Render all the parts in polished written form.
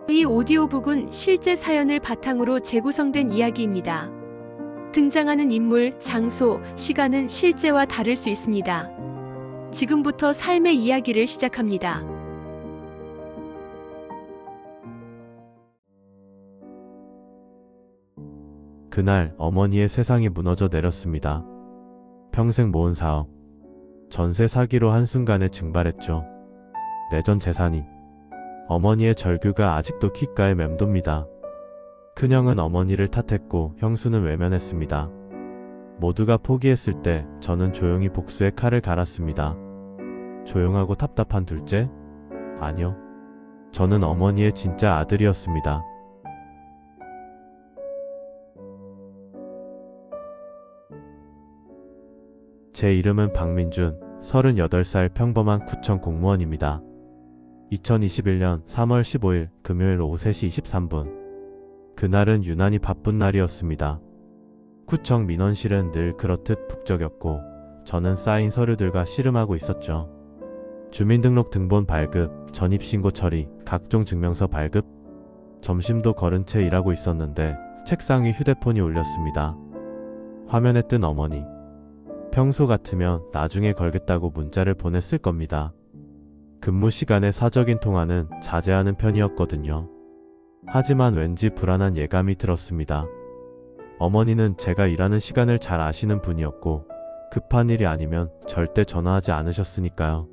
이 오디오북은 실제 사연을 바탕으로 재구성된 이야기입니다. 등장하는 인물, 장소, 시간은 실제와 다를 수 있습니다. 지금부터 삶의 이야기를 시작합니다. 그날 어머니의 세상이 무너져 내렸습니다. 평생 모은 사업, 전세 사기로 한순간에 증발했죠. 내 전 재산이. 어머니의 절규가 아직도 귓가에 맴돕니다. 큰형은 어머니를 탓했고 형수는 외면했습니다. 모두가 포기했을 때 저는 조용히 복수의 칼을 갈았습니다. 조용하고 답답한 둘째? 아니요. 저는 어머니의 진짜 아들이었습니다. 제 이름은 박민준, 38살 평범한 구청 공무원입니다. 2021년 3월 15일 금요일 오후 3시 23분. 그날은 유난히 바쁜 날이었습니다. 구청 민원실은 늘 그렇듯 북적였고 저는 쌓인 서류들과 씨름하고 있었죠. 주민등록 등본 발급, 전입신고 처리, 각종 증명서 발급. 점심도 거른 채 일하고 있었는데 책상 위 휴대폰이 울렸습니다. 화면에 뜬 어머니. 평소 같으면 나중에 걸겠다고 문자를 보냈을 겁니다. 근무 시간에 사적인 통화는 자제하는 편이었거든요. 하지만 왠지 불안한 예감이 들었습니다. 어머니는 제가 일하는 시간을 잘 아시는 분이었고 급한 일이 아니면 절대 전화하지 않으셨으니까요.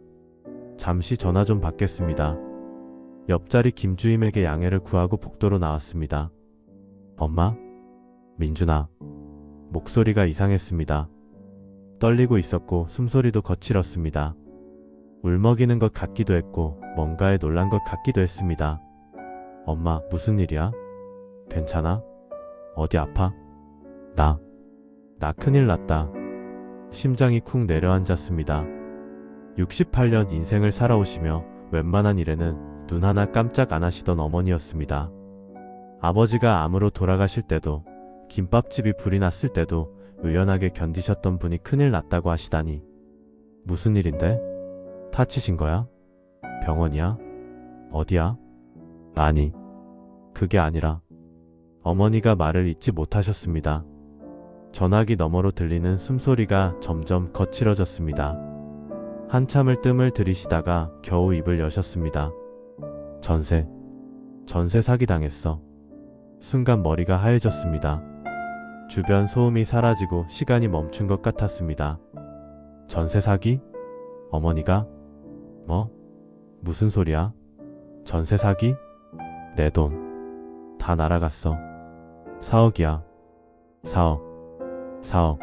잠시 전화 좀 받겠습니다. 옆자리 김주임에게 양해를 구하고 복도로 나왔습니다. 엄마? 민준아. 목소리가 이상했습니다. 떨리고 있었고 숨소리도 거칠었습니다. 울먹이는 것 같기도 했고 뭔가에 놀란 것 같기도 했습니다. 엄마, 무슨 일이야? 괜찮아? 어디 아파? 나 큰일 났다. 심장이 쿵 내려앉았습니다. 68년 인생을 살아오시며 웬만한 일에는 눈 하나 깜짝 안 하시던 어머니였습니다. 아버지가 암으로 돌아가실 때도, 김밥집이 불이 났을 때도 의연하게 견디셨던 분이 큰일 났다고 하시다니. 무슨 일인데? 다치신 거야? 병원이야? 어디야? 아니, 그게 아니라. 어머니가 말을 잇지 못하셨습니다. 전화기 너머로 들리는 숨소리가 점점 거칠어졌습니다. 한참을 뜸을 들이시다가 겨우 입을 여셨습니다. 전세 사기당했어. 순간 머리가 하얘졌습니다. 주변 소음이 사라지고 시간이 멈춘 것 같았습니다. 전세 사기? 어머니가? 뭐? 무슨 소리야? 전세 사기? 내 돈 다 날아갔어. 4억이야. 4억.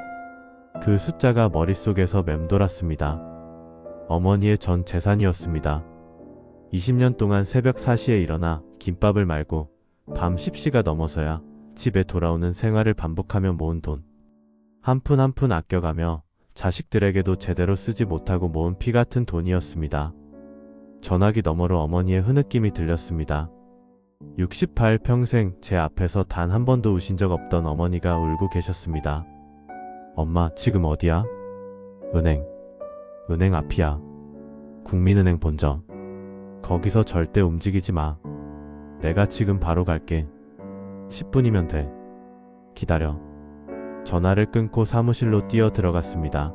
그 숫자가 머릿속에서 맴돌았습니다. 어머니의 전 재산이었습니다. 20년 동안 새벽 4시에 일어나 김밥을 말고 밤 10시가 넘어서야 집에 돌아오는 생활을 반복하며 모은 돈. 한 푼 한 푼 아껴가며 자식들에게도 제대로 쓰지 못하고 모은 피 같은 돈이었습니다. 전화기 너머로 어머니의 흐느낌이 들렸습니다. 68 평생 제 앞에서 단 한 번도 우신 적 없던 어머니가 울고 계셨습니다. 엄마, 지금 어디야? 은행 앞이야. 국민은행 본점. 거기서 절대 움직이지 마. 내가 지금 바로 갈게. 10분이면 돼. 기다려. 전화를 끊고 사무실로 뛰어 들어갔습니다.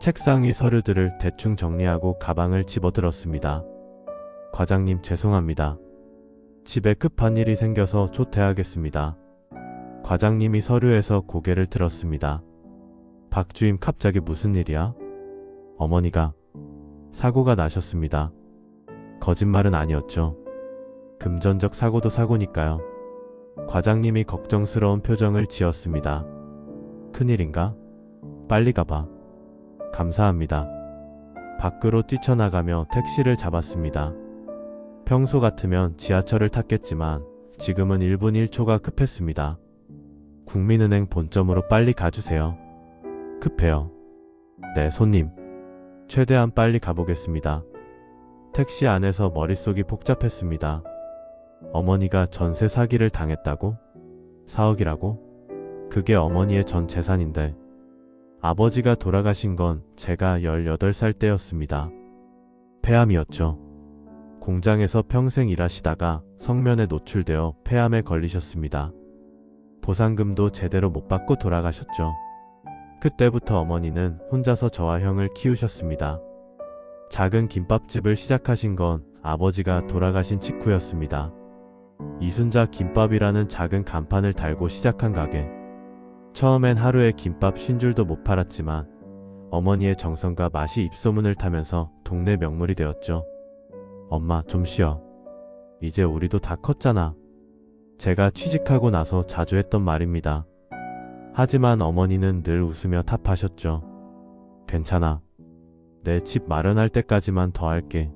책상 위 서류들을 대충 정리하고 가방을 집어들었습니다. 과장님, 죄송합니다. 집에 급한 일이 생겨서 조퇴하겠습니다. 과장님이 서류에서 고개를 들었습니다. 박주임, 갑자기 무슨 일이야? 어머니가 사고가 나셨습니다. 거짓말은 아니었죠. 금전적 사고도 사고니까요. 과장님이 걱정스러운 표정을 지었습니다. 큰일인가? 빨리 가봐. 감사합니다. 밖으로 뛰쳐나가며 택시를 잡았습니다. 평소 같으면 지하철을 탔겠지만 지금은 1분 1초가 급했습니다. 국민은행 본점으로 빨리 가주세요. 급해요. 네, 손님. 최대한 빨리 가보겠습니다. 택시 안에서 머릿속이 복잡했습니다. 어머니가 전세 사기를 당했다고? 4억이라고? 그게 어머니의 전 재산인데. 아버지가 돌아가신 건 제가 18살 때였습니다. 폐암이었죠. 공장에서 평생 일하시다가 성면에 노출되어 폐암에 걸리셨습니다. 보상금도 제대로 못 받고 돌아가셨죠. 그때부터 어머니는 혼자서 저와 형을 키우셨습니다. 작은 김밥집을 시작하신 건 아버지가 돌아가신 직후였습니다. 이순자 김밥이라는 작은 간판을 달고 시작한 가게. 처음엔 하루에 김밥 50줄도 못 팔았지만 어머니의 정성과 맛이 입소문을 타면서 동네 명물이 되었죠. 엄마, 좀 쉬어. 이제 우리도 다 컸잖아. 제가 취직하고 나서 자주 했던 말입니다. 하지만 어머니는 늘 웃으며 탑하셨죠. 괜찮아. 내 집 마련할 때까지만 더 할게.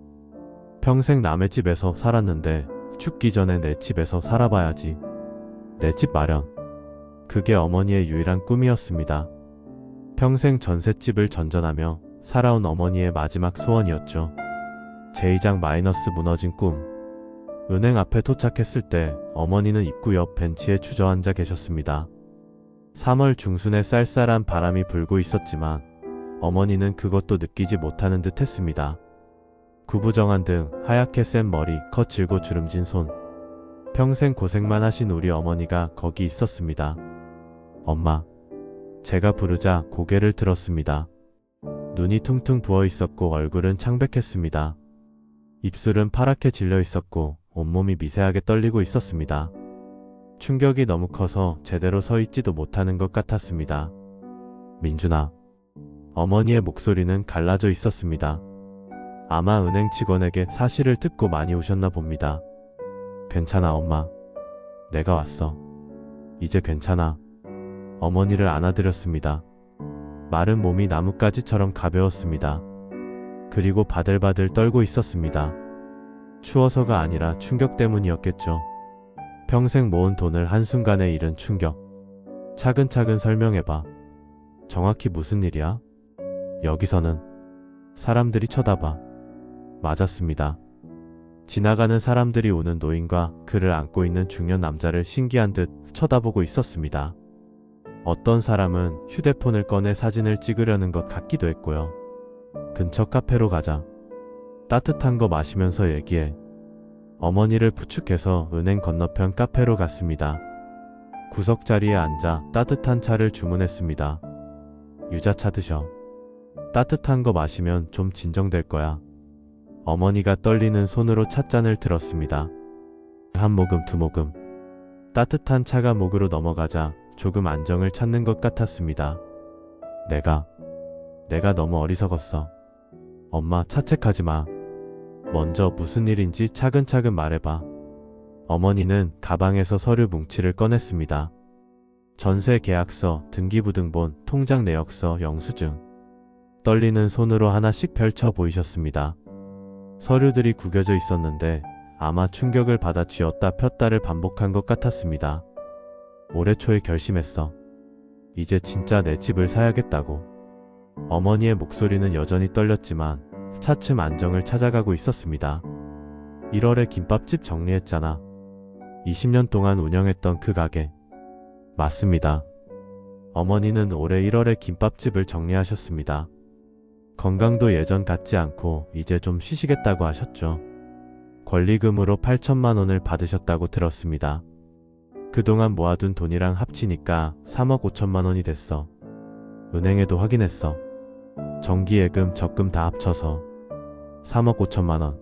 평생 남의 집에서 살았는데 죽기 전에 내 집에서 살아봐야지. 내 집 마련. 그게 어머니의 유일한 꿈이었습니다. 평생 전셋집을 전전하며 살아온 어머니의 마지막 소원이었죠. 제2장 마이너스 무너진 꿈. 은행 앞에 도착했을 때 어머니는 입구 옆 벤치에 주저앉아 계셨습니다. 3월 중순에 쌀쌀한 바람이 불고 있었지만 어머니는 그것도 느끼지 못하는 듯 했습니다. 구부정한 등, 하얗게 센 머리, 거칠고 주름진 손. 평생 고생만 하신 우리 어머니가 거기 있었습니다. 엄마. 제가 부르자 고개를 들었습니다. 눈이 퉁퉁 부어 있었고 얼굴은 창백했습니다. 입술은 파랗게 질려 있었고 온몸이 미세하게 떨리고 있었습니다. 충격이 너무 커서 제대로 서 있지도 못하는 것 같았습니다. 민준아. 어머니의 목소리는 갈라져 있었습니다. 아마 은행 직원에게 사실을 듣고 많이 우셨나 봅니다. 괜찮아, 엄마. 내가 왔어. 이제 괜찮아. 어머니를 안아드렸습니다. 마른 몸이 나뭇가지처럼 가벼웠습니다. 그리고 바들바들 떨고 있었습니다. 추워서가 아니라 충격 때문이었겠죠. 평생 모은 돈을 한순간에 잃은 충격. 차근차근 설명해봐. 정확히 무슨 일이야? 여기서는 사람들이 쳐다봐. 맞았습니다. 지나가는 사람들이 우는 노인과 그를 안고 있는 중년 남자를 신기한 듯 쳐다보고 있었습니다. 어떤 사람은 휴대폰을 꺼내 사진을 찍으려는 것 같기도 했고요. 근처 카페로 가자. 따뜻한 거 마시면서 얘기해. 어머니를 부축해서 은행 건너편 카페로 갔습니다. 구석자리에 앉아 따뜻한 차를 주문했습니다. 유자차 드셔. 따뜻한 거 마시면 좀 진정될 거야. 어머니가 떨리는 손으로 찻잔을 들었습니다. 한 모금, 두 모금. 따뜻한 차가 목으로 넘어가자 조금 안정을 찾는 것 같았습니다. 내가 너무 어리석었어. 엄마, 차책하지 마. 먼저 무슨 일인지 차근차근 말해봐. 어머니는 가방에서 서류 뭉치를 꺼냈습니다. 전세 계약서, 등기부등본, 통장 내역서, 영수증. 떨리는 손으로 하나씩 펼쳐 보이셨습니다. 서류들이 구겨져 있었는데 아마 충격을 받아 쥐었다 폈다를 반복한 것 같았습니다. 올해 초에 결심했어. 이제 진짜 내 집을 사야겠다고. 어머니의 목소리는 여전히 떨렸지만 차츰 안정을 찾아가고 있었습니다. 1월에 김밥집 정리했잖아. 20년 동안 운영했던 그 가게. 맞습니다. 어머니는 올해 1월에 김밥집을 정리하셨습니다. 건강도 예전 같지 않고 이제 좀 쉬시겠다고 하셨죠. 권리금으로 8천만 원을 받으셨다고 들었습니다. 그동안 모아둔 돈이랑 합치니까 3억 5천만 원이 됐어. 은행에도 확인했어. 정기예금, 적금 다 합쳐서 3억 5천만 원.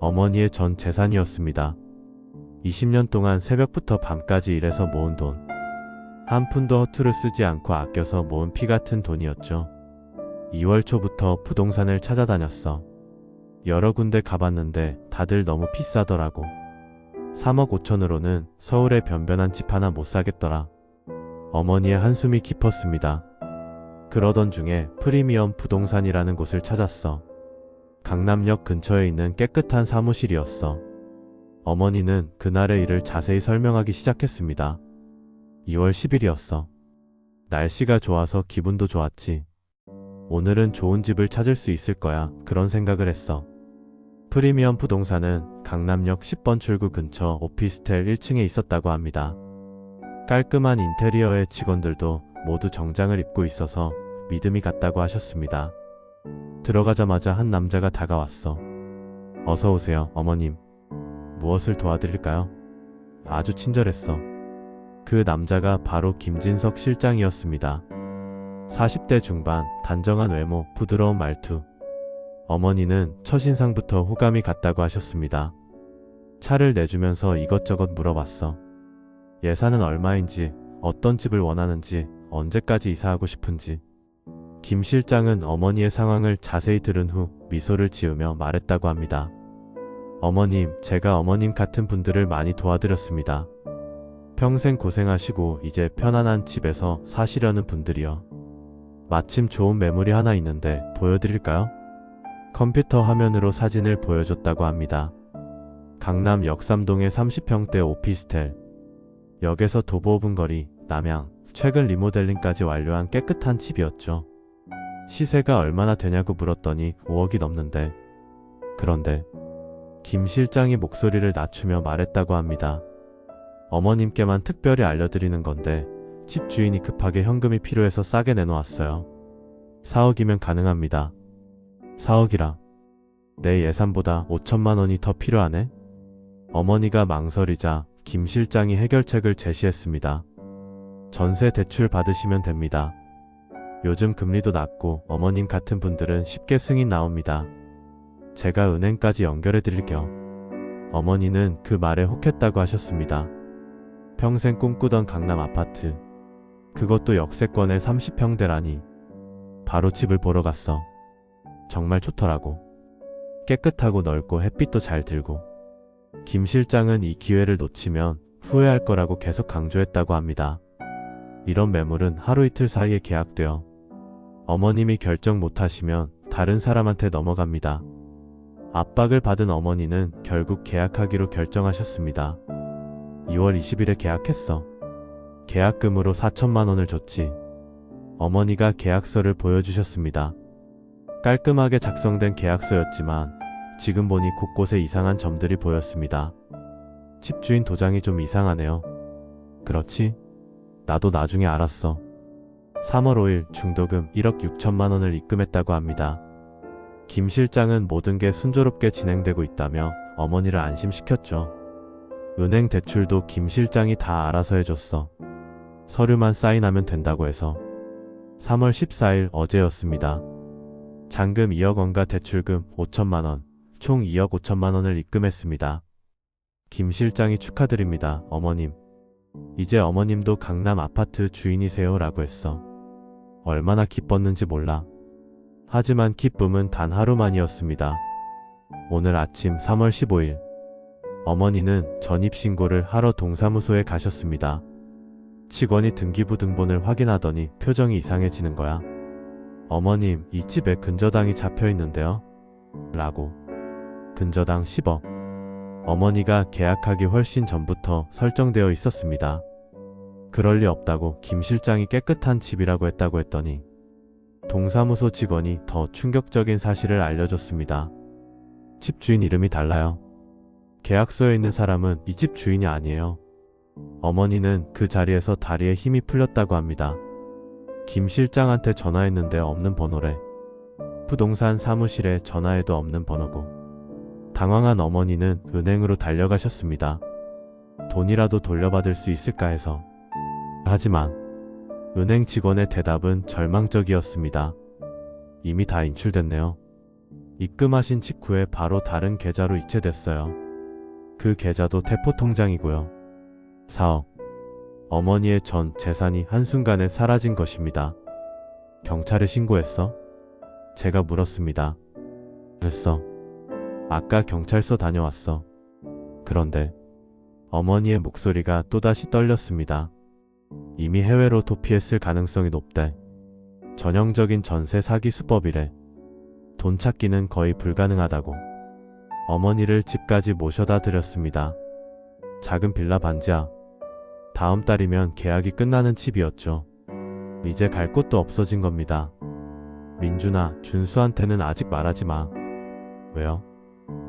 어머니의 전 재산이었습니다. 20년 동안 새벽부터 밤까지 일해서 모은 돈. 한 푼도 허투루 쓰지 않고 아껴서 모은 피 같은 돈이었죠. 2월 초부터 부동산을 찾아다녔어. 여러 군데 가봤는데 다들 너무 비싸더라고. 3억 5천으로는 서울에 변변한 집 하나 못 사겠더라. 어머니의 한숨이 깊었습니다. 그러던 중에 프리미엄 부동산이라는 곳을 찾았어. 강남역 근처에 있는 깨끗한 사무실이었어. 어머니는 그날의 일을 자세히 설명하기 시작했습니다. 2월 10일이었어. 날씨가 좋아서 기분도 좋았지. 오늘은 좋은 집을 찾을 수 있을 거야. 그런 생각을 했어. 프리미엄 부동산은 강남역 10번 출구 근처 오피스텔 1층에 있었다고 합니다. 깔끔한 인테리어의 직원들도 모두 정장을 입고 있어서 믿음이 갔다고 하셨습니다. 들어가자마자 한 남자가 다가왔어. 어서 오세요, 어머님. 무엇을 도와드릴까요? 아주 친절했어. 그 남자가 바로 김진석 실장이었습니다. 40대 중반, 단정한 외모, 부드러운 말투. 어머니는 첫인상부터 호감이 갔다고 하셨습니다. 차를 내주면서 이것저것 물어봤어. 예산은 얼마인지, 어떤 집을 원하는지, 언제까지 이사하고 싶은지. 김 실장은 어머니의 상황을 자세히 들은 후 미소를 지으며 말했다고 합니다. 어머님, 제가 어머님 같은 분들을 많이 도와드렸습니다. 평생 고생하시고 이제 편안한 집에서 사시려는 분들이요. 마침 좋은 매물이 하나 있는데 보여드릴까요? 컴퓨터 화면으로 사진을 보여줬다고 합니다. 강남 역삼동의 30평대 오피스텔. 역에서 도보 5분 거리, 남양. 최근 리모델링까지 완료한 깨끗한 집이었죠. 시세가 얼마나 되냐고 물었더니 5억이 넘는데. 그런데 김 실장이 목소리를 낮추며 말했다고 합니다. 어머님께만 특별히 알려드리는 건데 집 주인이 급하게 현금이 필요해서 싸게 내놓았어요. 4억이면 가능합니다. 4억이라. 내 예산보다 5천만 원이 더 필요하네? 어머니가 망설이자 김 실장이 해결책을 제시했습니다. 전세 대출 받으시면 됩니다. 요즘 금리도 낮고 어머님 같은 분들은 쉽게 승인 나옵니다. 제가 은행까지 연결해 드릴게요. 어머니는 그 말에 혹했다고 하셨습니다. 평생 꿈꾸던 강남 아파트. 그것도 역세권의 30평대라니. 바로 집을 보러 갔어. 정말 좋더라고. 깨끗하고 넓고 햇빛도 잘 들고. 김 실장은 이 기회를 놓치면 후회할 거라고 계속 강조했다고 합니다. 이런 매물은 하루 이틀 사이에 계약되어 어머님이 결정 못하시면 다른 사람한테 넘어갑니다. 압박을 받은 어머니는 결국 계약하기로 결정하셨습니다. 2월 20일에 계약했어. 계약금으로 4천만 원을 줬지. 어머니가 계약서를 보여주셨습니다. 깔끔하게 작성된 계약서였지만 지금 보니 곳곳에 이상한 점들이 보였습니다. 집주인 도장이 좀 이상하네요. 그렇지? 나도 나중에 알았어. 3월 5일 중도금 1억 6천만 원을 입금했다고 합니다. 김 실장은 모든 게 순조롭게 진행되고 있다며 어머니를 안심시켰죠. 은행 대출도 김 실장이 다 알아서 해줬어. 서류만 사인하면 된다고 해서. 3월 14일 어제였습니다. 잔금 2억 원과 대출금 5천만 원, 총 2억 5천만 원을 입금했습니다. 김 실장이 축하드립니다, 어머님. 이제 어머님도 강남 아파트 주인이세요 라고 했어. 얼마나 기뻤는지 몰라. 하지만 기쁨은 단 하루만이었습니다. 오늘 아침 3월 15일 어머니는 전입신고를 하러 동사무소에 가셨습니다. 직원이 등기부 등본을 확인하더니 표정이 이상해지는 거야. 어머님, 이 집에 근저당이 잡혀 있는데요? 라고. 근저당 10억. 어머니가 계약하기 훨씬 전부터 설정되어 있었습니다. 그럴 리 없다고 김 실장이 깨끗한 집이라고 했다고 했더니 동사무소 직원이 더 충격적인 사실을 알려줬습니다. 집주인 이름이 달라요. 계약서에 있는 사람은 이 집 주인이 아니에요. 어머니는 그 자리에서 다리에 힘이 풀렸다고 합니다. 김 실장한테 전화했는데 없는 번호래. 부동산 사무실에 전화해도 없는 번호고. 당황한 어머니는 은행으로 달려가셨습니다. 돈이라도 돌려받을 수 있을까 해서. 하지만 은행 직원의 대답은 절망적이었습니다. 이미 다 인출됐네요. 입금하신 직후에 바로 다른 계좌로 이체됐어요. 그 계좌도 대포통장이고요. 4억. 어머니의 전 재산이 한순간에 사라진 것입니다. 경찰에 신고했어? 제가 물었습니다. 했어. 아까 경찰서 다녀왔어. 그런데 어머니의 목소리가 또다시 떨렸습니다. 이미 해외로 도피했을 가능성이 높대. 전형적인 전세 사기 수법이래. 돈 찾기는 거의 불가능하다고. 어머니를 집까지 모셔다 드렸습니다. 작은 빌라 반지하. 다음 달이면 계약이 끝나는 집이었죠. 이제 갈 곳도 없어진 겁니다. 민준아, 준수한테는 아직 말하지 마. 왜요?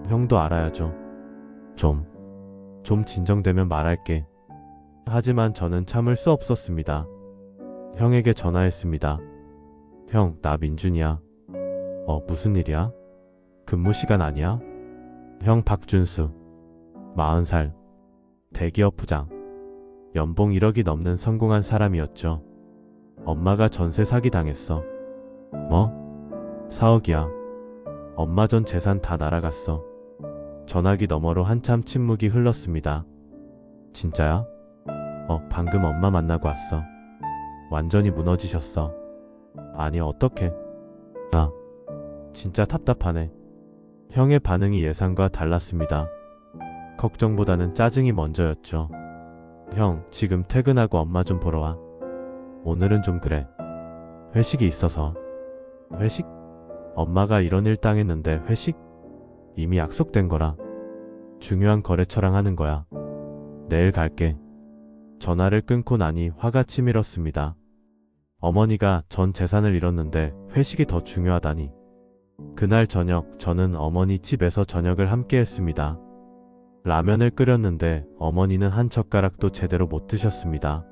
형도 알아야죠. 좀 진정되면 말할게. 하지만 저는 참을 수 없었습니다. 형에게 전화했습니다. 형, 나 민준이야. 무슨 일이야? 근무 시간 아니야? 형 박준수. 40살. 대기업 부장. 연봉 1억이 넘는 성공한 사람이었죠. 엄마가 전세 사기 당했어. 뭐? 4억이야. 엄마 전 재산 다 날아갔어. 전화기 너머로 한참 침묵이 흘렀습니다. 진짜야? 방금 엄마 만나고 왔어. 완전히 무너지셨어. 아니, 어떡해. 나 진짜 답답하네. 형의 반응이 예상과 달랐습니다. 걱정보다는 짜증이 먼저였죠. 형, 지금 퇴근하고 엄마 좀 보러 와. 오늘은 좀 그래. 회식이 있어서. 회식? 엄마가 이런 일 당했는데 회식? 이미 약속된 거라. 중요한 거래처랑 하는 거야. 내일 갈게. 전화를 끊고 나니 화가 치밀었습니다. 어머니가 전 재산을 잃었는데 회식이 더 중요하다니. 그날 저녁 저는 어머니 집에서 저녁을 함께 했습니다. 라면을 끓였는데 어머니는 한 젓가락도 제대로 못 드셨습니다.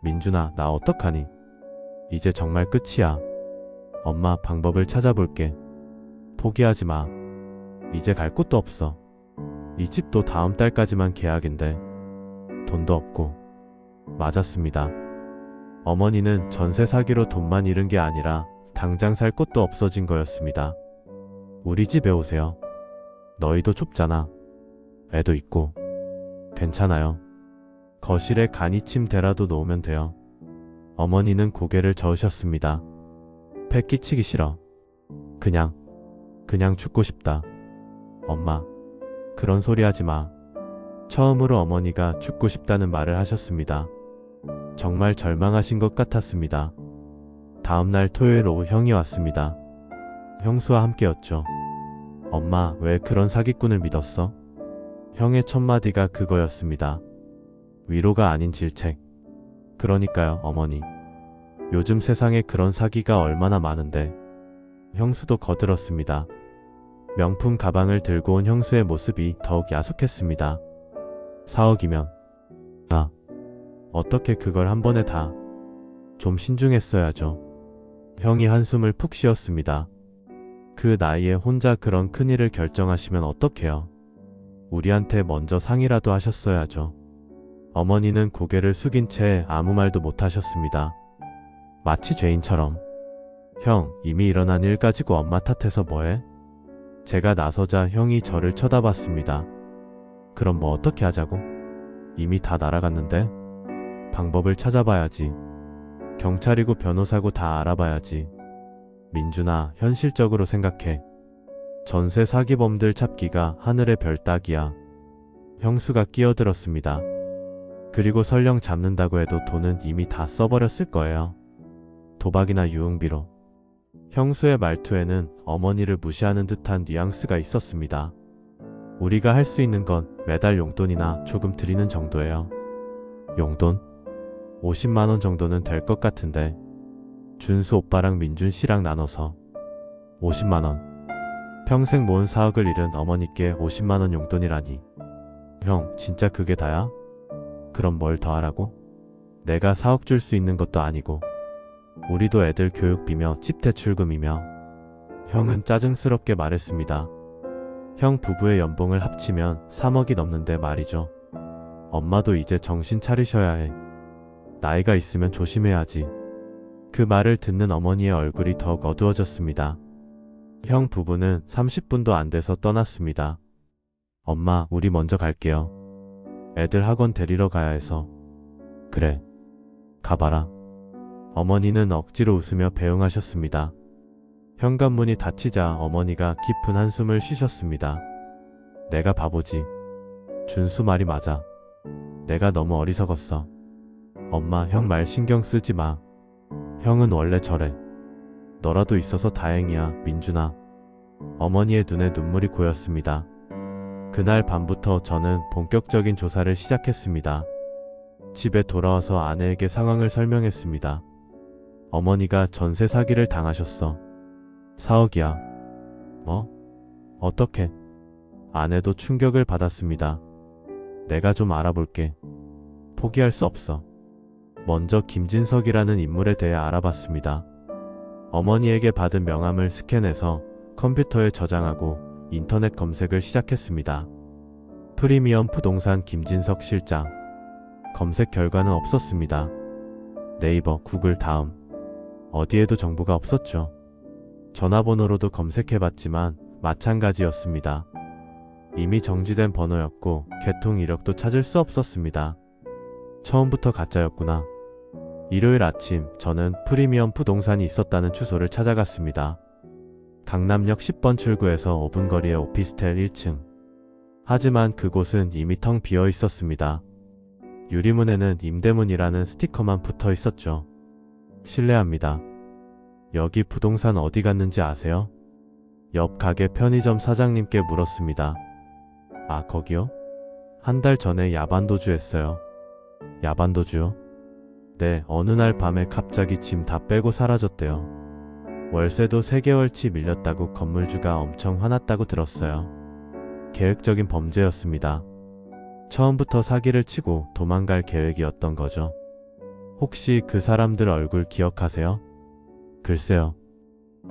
민준아, 나 어떡하니? 이제 정말 끝이야. 엄마, 방법을 찾아볼게. 포기하지 마. 이제 갈 곳도 없어. 이 집도 다음 달까지만 계약인데 돈도 없고. 맞았습니다. 어머니는 전세 사기로 돈만 잃은 게 아니라 당장 살 곳도 없어진 거였습니다. 우리 집에 오세요. 너희도 좁잖아. 애도 있고. 괜찮아요. 거실에 간이 침대라도 놓으면 돼요. 어머니는 고개를 저으셨습니다. 패 끼치기 싫어. 그냥 죽고 싶다. 엄마, 그런 소리 하지 마. 처음으로 어머니가 죽고 싶다는 말을 하셨습니다. 정말 절망하신 것 같았습니다. 다음날 토요일 오후 형이 왔습니다. 형수와 함께였죠. 엄마, 왜 그런 사기꾼을 믿었어? 형의 첫 마디가 그거였습니다. 위로가 아닌 질책. 그러니까요, 어머니. 요즘 세상에 그런 사기가 얼마나 많은데. 형수도 거들었습니다. 명품 가방을 들고 온 형수의 모습이 더욱 야속했습니다. 4억이면 어떻게 그걸 한 번에 다. 좀 신중했어야죠. 형이 한숨을 푹 쉬었습니다. 그 나이에 혼자 그런 큰일을 결정하시면 어떡해요. 우리한테 먼저 상의라도 하셨어야죠. 어머니는 고개를 숙인 채 아무 말도 못 하셨습니다. 마치 죄인처럼. 형, 이미 일어난 일 가지고 엄마 탓해서 뭐해? 제가 나서자 형이 저를 쳐다봤습니다. 그럼 뭐 어떻게 하자고? 이미 다 날아갔는데? 방법을 찾아봐야지. 경찰이고 변호사고 다 알아봐야지. 민준아, 현실적으로 생각해. 전세 사기범들 잡기가 하늘의 별 따기야. 형수가 끼어들었습니다. 그리고 설령 잡는다고 해도 돈은 이미 다 써버렸을 거예요. 도박이나 유흥비로. 형수의 말투에는 어머니를 무시하는 듯한 뉘앙스가 있었습니다. 우리가 할 수 있는 건 매달 용돈이나 조금 드리는 정도예요. 용돈? 50만 원 정도는 될 것 같은데. 준수 오빠랑 민준 씨랑 나눠서. 50만 원. 평생 모은 4억을 잃은 어머니께 50만 원 용돈이라니. 형, 진짜 그게 다야? 그럼 뭘 더 하라고? 내가 4억 줄 수 있는 것도 아니고. 우리도 애들 교육비며 집 대출금이며. 형은 짜증스럽게 말했습니다. 형 부부의 연봉을 합치면 3억이 넘는데 말이죠. 엄마도 이제 정신 차리셔야 해. 나이가 있으면 조심해야지. 그 말을 듣는 어머니의 얼굴이 더욱 어두워졌습니다. 형 부부는 30분도 안 돼서 떠났습니다. 엄마, 우리 먼저 갈게요. 애들 학원 데리러 가야 해서. 그래. 가봐라. 어머니는 억지로 웃으며 배웅하셨습니다. 현관문이 닫히자 어머니가 깊은 한숨을 쉬셨습니다. 내가 바보지. 준수 말이 맞아. 내가 너무 어리석었어. 엄마, 형 말 신경 쓰지 마. 형은 원래 저래. 너라도 있어서 다행이야, 민준아. 어머니의 눈에 눈물이 고였습니다. 그날 밤부터 저는 본격적인 조사를 시작했습니다. 집에 돌아와서 아내에게 상황을 설명했습니다. 어머니가 전세 사기를 당하셨어. 4억이야. 뭐? 어떻게? 아내도 충격을 받았습니다. 내가 좀 알아볼게. 포기할 수 없어. 먼저 김진석이라는 인물에 대해 알아봤습니다. 어머니에게 받은 명함을 스캔해서 컴퓨터에 저장하고 인터넷 검색을 시작했습니다. 프리미엄 부동산 김진석 실장. 검색 결과는 없었습니다. 네이버, 구글 다음. 어디에도 정보가 없었죠. 전화번호로도 검색해봤지만 마찬가지였습니다. 이미 정지된 번호였고 개통 이력도 찾을 수 없었습니다. 처음부터 가짜였구나. 일요일 아침 저는 프리미엄 부동산이 있었다는 주소를 찾아갔습니다. 강남역 10번 출구에서 5분 거리의 오피스텔 1층. 하지만 그곳은 이미 텅 비어 있었습니다. 유리문에는 임대문이라는 스티커만 붙어 있었죠. 실례합니다. 여기 부동산 어디 갔는지 아세요? 옆 가게 편의점 사장님께 물었습니다. 아, 거기요? 한 달 전에 야반도주 했어요. 야반도주요? 네, 어느 날 밤에 갑자기 짐 다 빼고 사라졌대요. 월세도 3개월치 밀렸다고 건물주가 엄청 화났다고 들었어요. 계획적인 범죄였습니다. 처음부터 사기를 치고 도망갈 계획이었던 거죠. 혹시 그 사람들 얼굴 기억하세요? 글쎄요.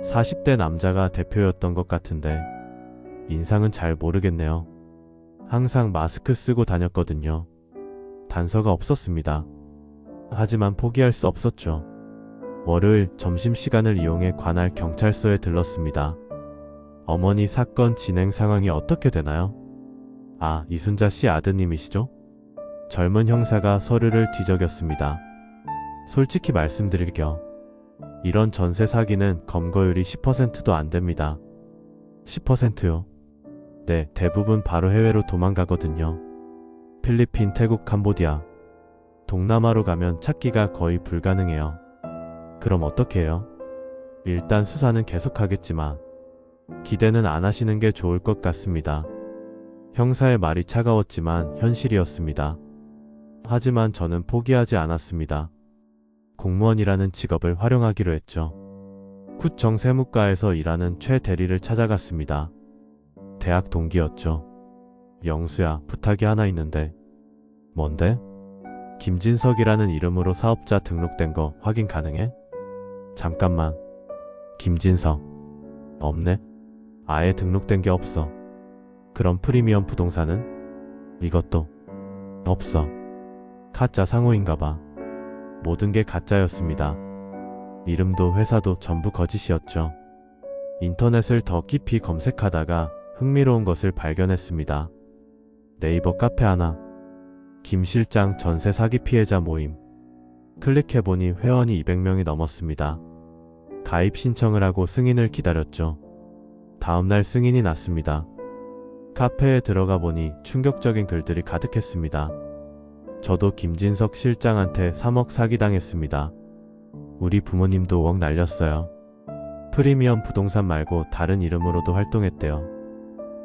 40대 남자가 대표였던 것 같은데 인상은 잘 모르겠네요. 항상 마스크 쓰고 다녔거든요. 단서가 없었습니다. 하지만 포기할 수 없었죠. 월요일 점심시간을 이용해 관할 경찰서에 들렀습니다. 어머니 사건 진행 상황이 어떻게 되나요? 아, 이순자 씨 아드님이시죠? 젊은 형사가 서류를 뒤적였습니다. 솔직히 말씀드릴게요. 이런 전세 사기는 검거율이 10%도 안 됩니다. 10%요? 네, 대부분 바로 해외로 도망가거든요. 필리핀, 태국, 캄보디아. 동남아로 가면 찾기가 거의 불가능해요. 그럼 어떻게 해요? 일단 수사는 계속하겠지만 기대는 안 하시는 게 좋을 것 같습니다. 형사의 말이 차가웠지만 현실이었습니다. 하지만 저는 포기하지 않았습니다. 공무원이라는 직업을 활용하기로 했죠. 구청 세무과에서 일하는 최 대리를 찾아갔습니다. 대학 동기였죠. 영수야, 부탁이 하나 있는데. 뭔데? 김진석이라는 이름으로 사업자 등록된 거 확인 가능해? 잠깐만. 김진석. 없네? 아예 등록된 게 없어. 그럼 프리미엄 부동산은? 이것도 없어. 가짜 상호인가봐. 모든 게 가짜였습니다. 이름도 회사도 전부 거짓이었죠. 인터넷을 더 깊이 검색하다가 흥미로운 것을 발견했습니다. 네이버 카페 하나. 김 실장 전세 사기 피해자 모임. 클릭해보니 회원이 200명이 넘었습니다. 가입 신청을 하고 승인을 기다렸죠. 다음날 승인이 났습니다. 카페에 들어가 보니 충격적인 글들이 가득했습니다. 저도 김진석 실장한테 3억 사기당했습니다. 우리 부모님도 5억 날렸어요. 프리미엄 부동산 말고 다른 이름으로도 활동했대요.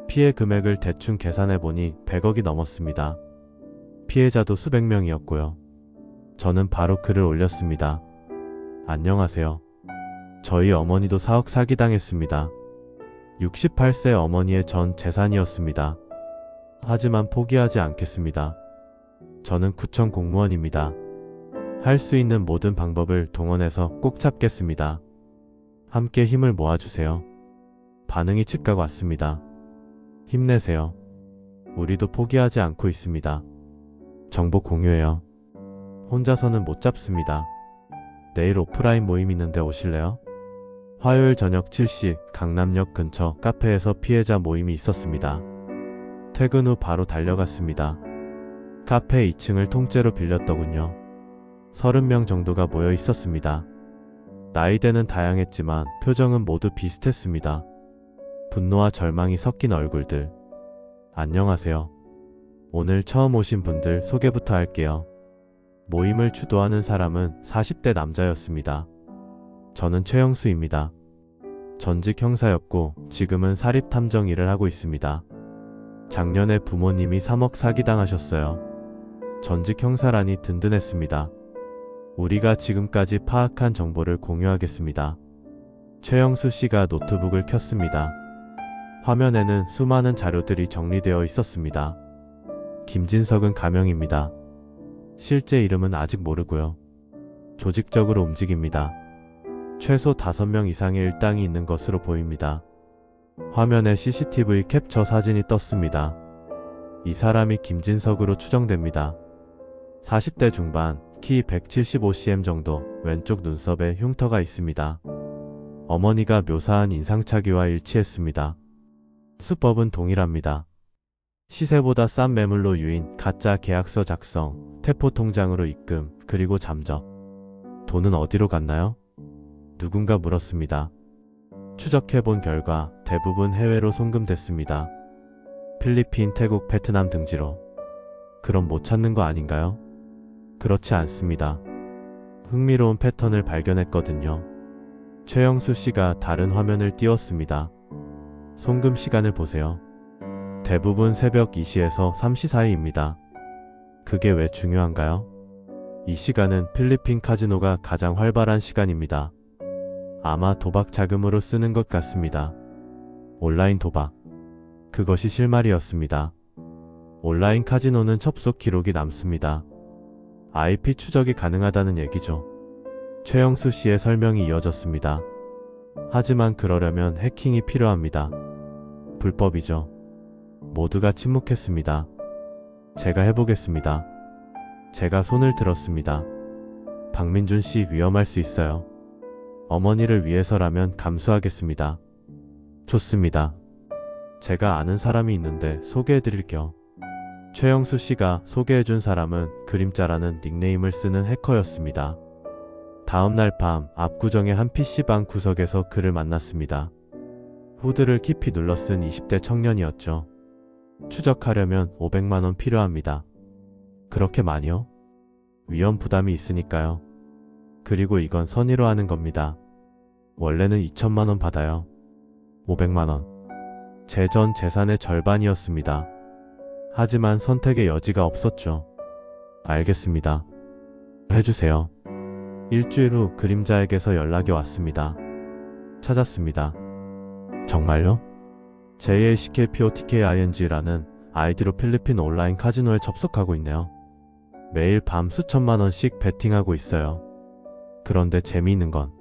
피해 금액을 대충 계산해보니 100억이 넘었습니다. 피해자도 수백 명이었고요. 저는 바로 글을 올렸습니다. 안녕하세요. 저희 어머니도 4억 사기당했습니다. 68세 어머니의 전 재산이었습니다. 하지만 포기하지 않겠습니다. 저는 구청 공무원입니다. 할 수 있는 모든 방법을 동원해서 꼭 잡겠습니다. 함께 힘을 모아주세요. 반응이 즉각 왔습니다. 힘내세요. 우리도 포기하지 않고 있습니다. 정보 공유해요. 혼자서는 못 잡습니다. 내일 오프라인 모임 있는데 오실래요? 화요일 저녁 7시 강남역 근처 카페에서 피해자 모임이 있었습니다. 퇴근 후 바로 달려갔습니다. 카페 2층을 통째로 빌렸더군요. 30명 정도가 모여 있었습니다. 나이대는 다양했지만 표정은 모두 비슷했습니다. 분노와 절망이 섞인 얼굴들. 안녕하세요. 오늘 처음 오신 분들 소개부터 할게요. 모임을 주도하는 사람은 40대 남자였습니다. 저는 최영수입니다. 전직 형사였고 지금은 사립탐정 일을 하고 있습니다. 작년에 부모님이 3억 사기당하셨어요. 전직 형사라니 든든했습니다. 우리가 지금까지 파악한 정보를 공유하겠습니다. 최영수 씨가 노트북을 켰습니다. 화면에는 수많은 자료들이 정리되어 있었습니다. 김진석은 가명입니다. 실제 이름은 아직 모르고요. 조직적으로 움직입니다. 최소 5명 이상의 일당이 있는 것으로 보입니다. 화면에 CCTV 캡처 사진이 떴습니다. 이 사람이 김진석으로 추정됩니다. 40대 중반, 키 175cm 정도, 왼쪽 눈썹에 흉터가 있습니다. 어머니가 묘사한 인상착의와 일치했습니다. 수법은 동일합니다. 시세보다 싼 매물로 유인, 가짜 계약서 작성, 태포 통장으로 입금, 그리고 잠적. 돈은 어디로 갔나요? 누군가 물었습니다. 추적해본 결과 대부분 해외로 송금됐습니다. 필리핀, 태국, 베트남 등지로. 그럼 못 찾는 거 아닌가요? 그렇지 않습니다. 흥미로운 패턴을 발견했거든요. 최영수 씨가 다른 화면을 띄웠습니다. 송금 시간을 보세요. 대부분 새벽 2시에서 3시 사이입니다. 그게 왜 중요한가요? 이 시간은 필리핀 카지노가 가장 활발한 시간입니다. 아마 도박 자금으로 쓰는 것 같습니다. 온라인 도박. 그것이 실마리였습니다. 온라인 카지노는 접속 기록이 남습니다. IP 추적이 가능하다는 얘기죠. 최영수 씨의 설명이 이어졌습니다. 하지만 그러려면 해킹이 필요합니다. 불법이죠. 모두가 침묵했습니다. 제가 해보겠습니다. 제가 손을 들었습니다. 박민준 씨 위험할 수 있어요. 어머니를 위해서라면 감수하겠습니다. 좋습니다. 제가 아는 사람이 있는데 소개해드릴게요. 최영수 씨가 소개해준 사람은 그림자라는 닉네임을 쓰는 해커였습니다. 다음날 밤 압구정의 한 PC방 구석에서 그를 만났습니다. 후드를 깊이 눌러 쓴 20대 청년이었죠. 추적하려면 500만원 필요합니다. 그렇게 많이요? 위험 부담이 있으니까요. 그리고 이건 선의로 하는 겁니다. 원래는 2천만원 받아요. 500만원. 제 전 재산의 절반이었습니다. 하지만 선택의 여지가 없었죠. 알겠습니다. 해주세요. 일주일 후 그림자에게서 연락이 왔습니다. 찾았습니다. 정말요? JACKPOTKING라는 아이디로 필리핀 온라인 카지노에 접속하고 있네요. 매일 밤 수천만원씩 베팅하고 있어요. 그런데 재미있는 건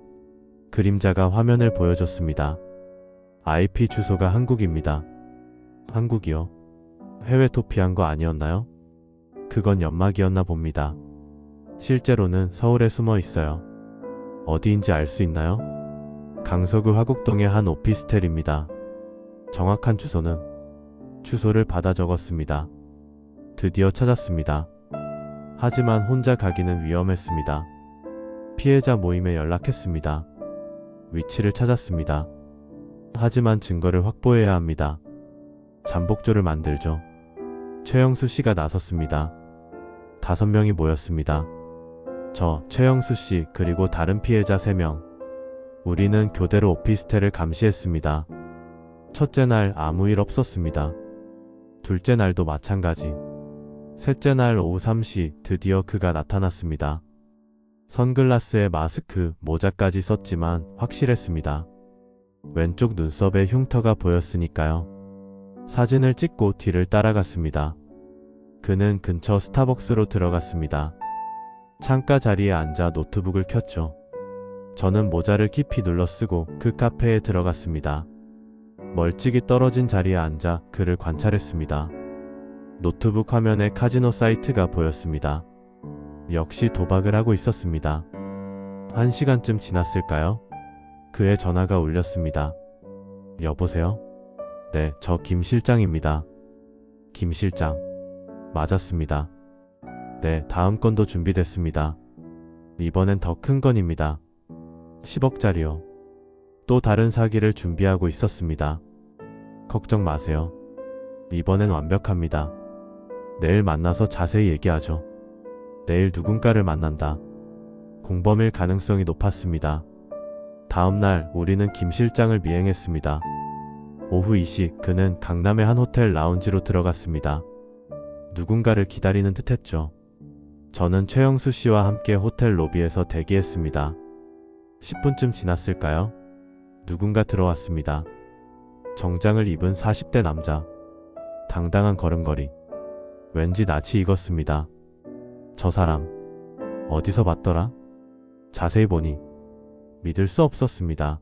그림자가 화면을 보여줬습니다. IP 주소가 한국입니다. 한국이요? 해외 도피한 거 아니었나요? 그건 연막이었나 봅니다. 실제로는 서울에 숨어 있어요. 어디인지 알 수 있나요? 강서구 화곡동의 한 오피스텔입니다. 정확한 주소를 받아 적었습니다. 드디어 찾았습니다. 하지만 혼자 가기는 위험했습니다. 피해자 모임에 연락했습니다. 위치를 찾았습니다. 하지만 증거를 확보해야 합니다. 잠복조를 만들죠. 최영수 씨가 나섰습니다. 5명이 모였습니다. 저, 최영수 씨, 그리고 다른 피해자 3명. 우리는 교대로 오피스텔을 감시했습니다. 첫째 날 아무 일 없었습니다. 둘째 날도 마찬가지. 셋째 날 오후 3시 드디어 그가 나타났습니다. 선글라스에 마스크, 모자까지 썼지만 확실했습니다. 왼쪽 눈썹에 흉터가 보였으니까요. 사진을 찍고 뒤를 따라갔습니다. 그는 근처 스타벅스로 들어갔습니다. 창가 자리에 앉아 노트북을 켰죠. 저는 모자를 깊이 눌러 쓰고 그 카페에 들어갔습니다. 멀찍이 떨어진 자리에 앉아 그를 관찰했습니다. 노트북 화면에 카지노 사이트가 보였습니다. 역시 도박을 하고 있었습니다. 1시간쯤 지났을까요? 그의 전화가 울렸습니다. 여보세요? 네, 저 김 실장입니다. 김 실장. 맞았습니다. 네, 다음 건도 준비됐습니다. 이번엔 더 큰 건입니다. 10억짜리요. 또 다른 사기를 준비하고 있었습니다. 걱정 마세요. 이번엔 완벽합니다. 내일 만나서 자세히 얘기하죠. 내일 누군가를 만난다. 공범일 가능성이 높았습니다. 다음날 우리는 김 실장을 미행했습니다. 오후 2시 그는 강남의 한 호텔 라운지로 들어갔습니다. 누군가를 기다리는 듯했죠. 저는 최영수 씨와 함께 호텔 로비에서 대기했습니다. 10분쯤 지났을까요? 누군가 들어왔습니다. 정장을 입은 40대 남자. 당당한 걸음걸이. 왠지 낯이 익었습니다. 저 사람 어디서 봤더라? 자세히 보니 믿을 수 없었습니다.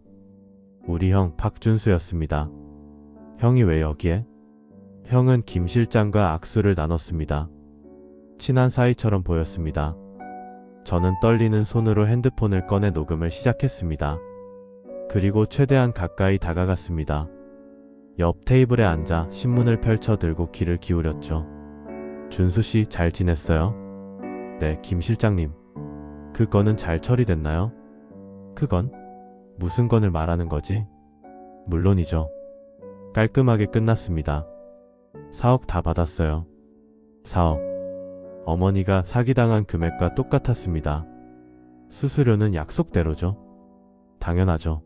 우리 형 박준수였습니다. 형이 왜 여기에? 형은 김 실장과 악수를 나눴습니다. 친한 사이처럼 보였습니다. 저는 떨리는 손으로 핸드폰을 꺼내 녹음을 시작했습니다. 그리고 최대한 가까이 다가갔습니다. 옆 테이블에 앉아 신문을 펼쳐 들고 귀를 기울였죠. 준수 씨 잘 지냈어요? 네, 김 실장님. 그 건은 잘 처리됐나요? 그건? 무슨 건을 말하는 거지? 물론이죠. 깔끔하게 끝났습니다. 4억 다 받았어요. 4억. 어머니가 사기당한 금액과 똑같았습니다. 수수료는 약속대로죠. 당연하죠.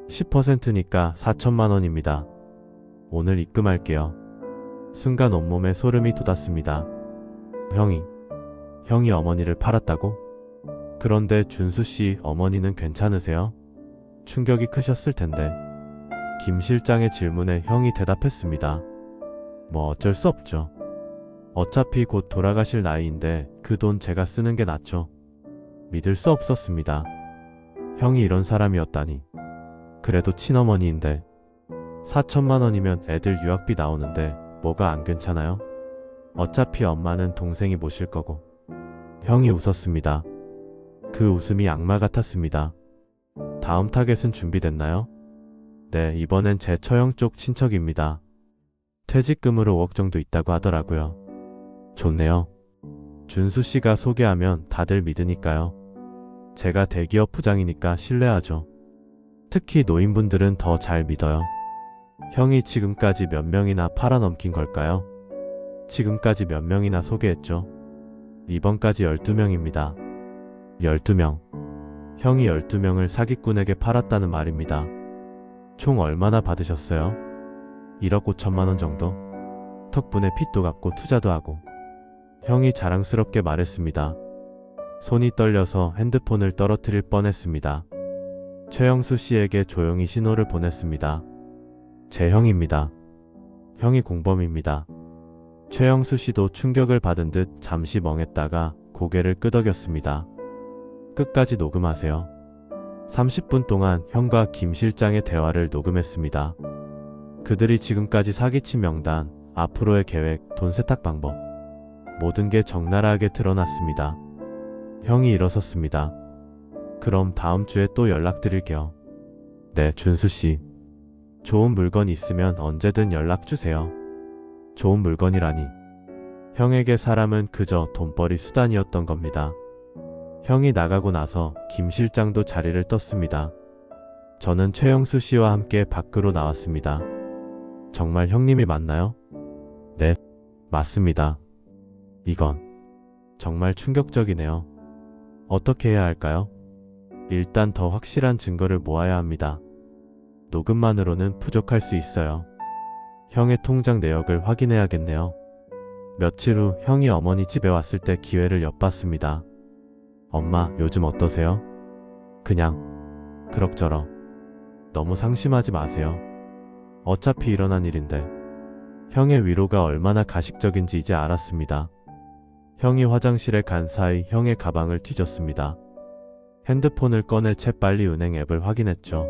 10%니까 4천만 원입니다. 오늘 입금할게요. 순간 온몸에 소름이 돋았습니다. 형이 어머니를 팔았다고? 그런데 준수 씨 어머니는 괜찮으세요? 충격이 크셨을 텐데. 김 실장의 질문에 형이 대답했습니다. 뭐 어쩔 수 없죠. 어차피 곧 돌아가실 나이인데 그 돈 제가 쓰는 게 낫죠. 믿을 수 없었습니다. 형이 이런 사람이었다니. 그래도 친어머니인데 4천만 원이면 애들 유학비 나오는데 뭐가 안 괜찮아요? 어차피 엄마는 동생이 모실 거고. 형이 웃었습니다. 그 웃음이 악마 같았습니다. 다음 타겟은 준비됐나요? 네, 이번엔 제 처형 쪽 친척입니다. 퇴직금으로 5억 정도 있다고 하더라고요. 좋네요. 준수 씨가 소개하면 다들 믿으니까요. 제가 대기업 부장이니까 신뢰하죠. 특히 노인분들은 더 잘 믿어요. 형이 지금까지 몇 명이나 팔아넘긴 걸까요? 지금까지 몇 명이나 소개했죠? 이번까지 12명입니다. 12명. 형이 12명을 사기꾼에게 팔았다는 말입니다. 총 얼마나 받으셨어요? 1억 5천만 원 정도? 덕분에 빚도 갚고 투자도 하고. 형이 자랑스럽게 말했습니다. 손이 떨려서 핸드폰을 떨어뜨릴 뻔했습니다. 최영수 씨에게 조용히 신호를 보냈습니다. 제 형입니다. 형이 공범입니다. 최영수 씨도 충격을 받은 듯 잠시 멍했다가 고개를 끄덕였습니다. 끝까지 녹음하세요. 30분 동안 형과 김 실장의 대화를 녹음했습니다. 그들이 지금까지 사기친 명단, 앞으로의 계획, 돈 세탁 방법, 모든 게 적나라하게 드러났습니다. 형이 일어섰습니다. 그럼 다음 주에 또 연락드릴게요. 네, 준수 씨. 좋은 물건 있으면 언제든 연락 주세요. 좋은 물건이라니. 형에게 사람은 그저 돈벌이 수단이었던 겁니다. 형이 나가고 나서 김 실장도 자리를 떴습니다. 저는 최영수 씨와 함께 밖으로 나왔습니다. 정말 형님이 맞나요? 네, 맞습니다. 이건 정말 충격적이네요. 어떻게 해야 할까요? 일단 더 확실한 증거를 모아야 합니다. 녹음만으로는 부족할 수 있어요. 형의 통장 내역을 확인해야겠네요. 며칠 후 형이 어머니 집에 왔을 때 기회를 엿봤습니다. 엄마, 요즘 어떠세요? 그냥 그럭저럭. 너무 상심하지 마세요. 어차피 일어난 일인데. 형의 위로가 얼마나 가식적인지 이제 알았습니다. 형이 화장실에 간 사이 형의 가방을 뒤졌습니다. 핸드폰을 꺼내 재빨리 은행 앱을 확인했죠.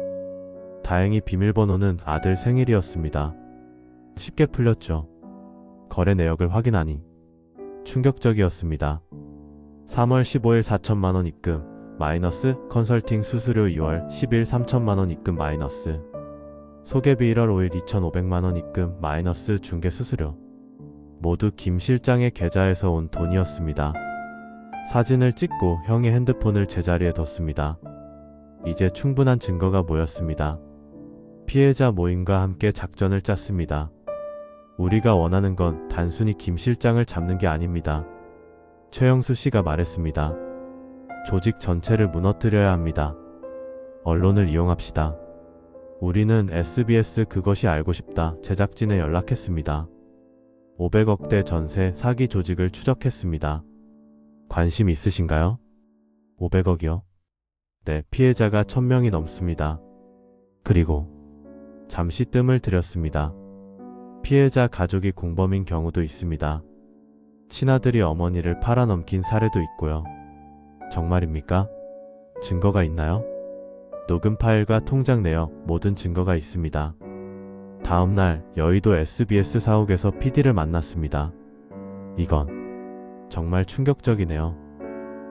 다행히 비밀번호는 아들 생일이었습니다. 쉽게 풀렸죠. 거래 내역을 확인하니 충격적이었습니다. 3월 15일 4천만 원 입금 마이너스, 컨설팅 수수료 2월 10일 3천만 원 입금 마이너스, 소개비 1월 5일 2,500만 원 입금 마이너스 중개 수수료. 모두 김 실장의 계좌에서 온 돈이었습니다. 사진을 찍고 형의 핸드폰을 제자리에 뒀습니다. 이제 충분한 증거가 모였습니다. 피해자 모임과 함께 작전을 짰습니다. 우리가 원하는 건 단순히 김 실장을 잡는 게 아닙니다. 최영수 씨가 말했습니다. 조직 전체를 무너뜨려야 합니다. 언론을 이용합시다. 우리는 SBS 그것이 알고 싶다 제작진에 연락했습니다. 500억대 전세 사기 조직을 추적했습니다. 관심 있으신가요? 500억이요? 네, 피해자가 1000명이 넘습니다. 그리고 잠시 뜸을 들였습니다. 피해자 가족이 공범인 경우도 있습니다. 친아들이 어머니를 팔아넘긴 사례도 있고요. 정말입니까? 증거가 있나요? 녹음 파일과 통장 내역 모든 증거가 있습니다. 다음날 여의도 SBS 사옥에서 PD를 만났습니다. 이건 정말 충격적이네요.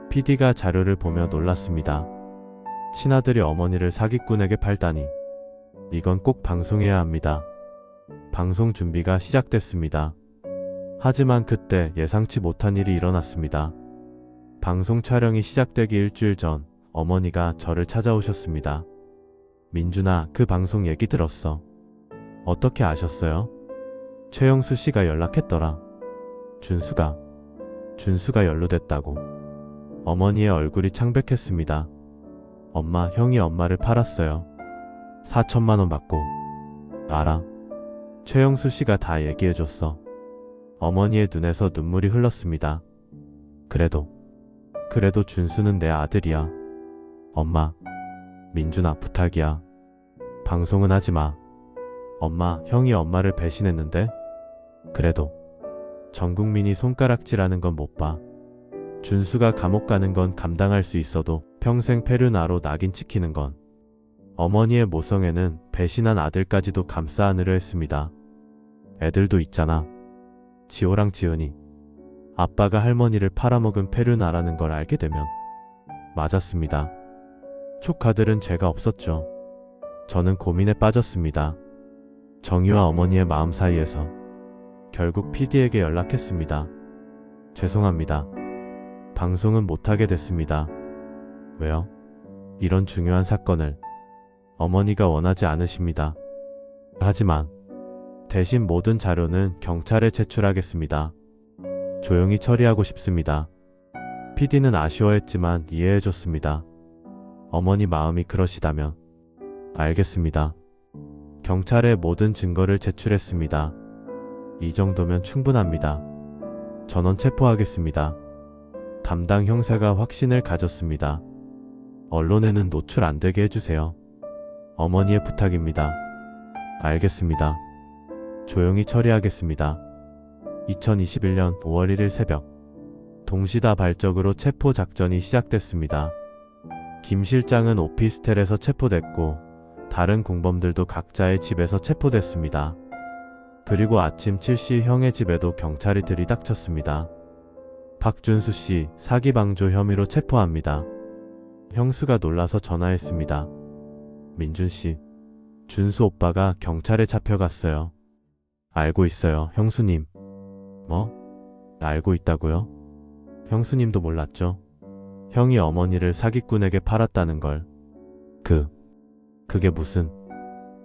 PD가 자료를 보며 놀랐습니다. 친아들이 어머니를 사기꾼에게 팔다니. 이건 꼭 방송해야 합니다. 방송 준비가 시작됐습니다. 하지만 그때 예상치 못한 일이 일어났습니다. 방송 촬영이 시작되기 일주일 전 어머니가 저를 찾아오셨습니다. 민준아, 그 방송 얘기 들었어. 어떻게 아셨어요? 최영수 씨가 연락했더라. 준수가 연루됐다고. 어머니의 얼굴이 창백했습니다. 엄마, 형이 엄마를 팔았어요. 4천만 원 받고. 알아. 최영수 씨가 다 얘기해줬어. 어머니의 눈에서 눈물이 흘렀습니다. 그래도 준수는 내 아들이야. 엄마, 민준아, 부탁이야. 방송은 하지 마. 엄마, 형이 엄마를 배신했는데? 그래도 전 국민이 손가락질하는 건 못 봐. 준수가 감옥 가는 건 감당할 수 있어도 평생 페르나로 낙인 찍히는 건. 어머니의 모성애는 배신한 아들까지도 감싸 안으려 했습니다. 애들도 있잖아. 지호랑 지은이. 아빠가 할머니를 팔아먹은 페르나라는 걸 알게 되면. 맞았습니다. 조카들은 죄가 없었죠. 저는 고민에 빠졌습니다. 정희와 어머니의 마음 사이에서 결국 PD에게 연락했습니다. 죄송합니다. 방송은 못하게 됐습니다. 왜요? 이런 중요한 사건을 어머니가 원하지 않으십니다. 하지만 대신 모든 자료는 경찰에 제출하겠습니다. 조용히 처리하고 싶습니다. PD는 아쉬워했지만 이해해줬습니다. 어머니 마음이 그러시다면. 알겠습니다. 경찰에 모든 증거를 제출했습니다. 이 정도면 충분합니다. 전원 체포하겠습니다. 담당 형사가 확신을 가졌습니다. 언론에는 노출 안 되게 해주세요. 어머니의 부탁입니다. 알겠습니다. 조용히 처리하겠습니다. 2021년 5월 1일 새벽, 동시다발적으로 체포 작전이 시작됐습니다. 김 실장은 오피스텔에서 체포됐고 다른 공범들도 각자의 집에서 체포됐습니다. 그리고 아침 7시 형의 집에도 경찰이 들이닥쳤습니다. 박준수 씨 사기 방조 혐의로 체포합니다. 형수가 놀라서 전화했습니다. 민준 씨, 준수 오빠가 경찰에 잡혀갔어요. 알고 있어요, 형수님. 뭐? 알고 있다고요? 형수님도 몰랐죠? 형이 어머니를 사기꾼에게 팔았다는 걸. 그게 무슨...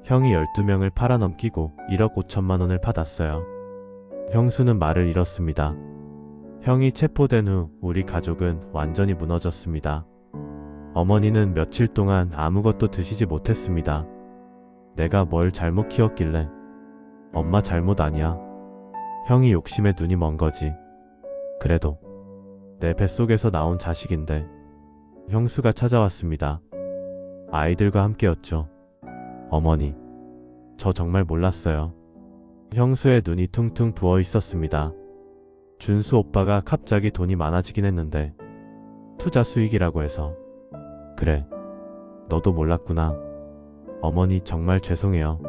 형이 12명을 팔아넘기고 1억 5천만 원을 받았어요. 형수는 말을 잃었습니다. 형이 체포된 후 우리 가족은 완전히 무너졌습니다. 어머니는 며칠 동안 아무것도 드시지 못했습니다. 내가 뭘 잘못 키웠길래. 엄마 잘못 아니야. 형이 욕심에 눈이 먼 거지. 그래도 내 뱃속에서 나온 자식인데. 형수가 찾아왔습니다. 아이들과 함께였죠. 어머니, 저 정말 몰랐어요. 형수의 눈이 퉁퉁 부어 있었습니다. 준수 오빠가 갑자기 돈이 많아지긴 했는데 투자 수익이라고 해서. 그래, 너도 몰랐구나. 어머니 정말 죄송해요.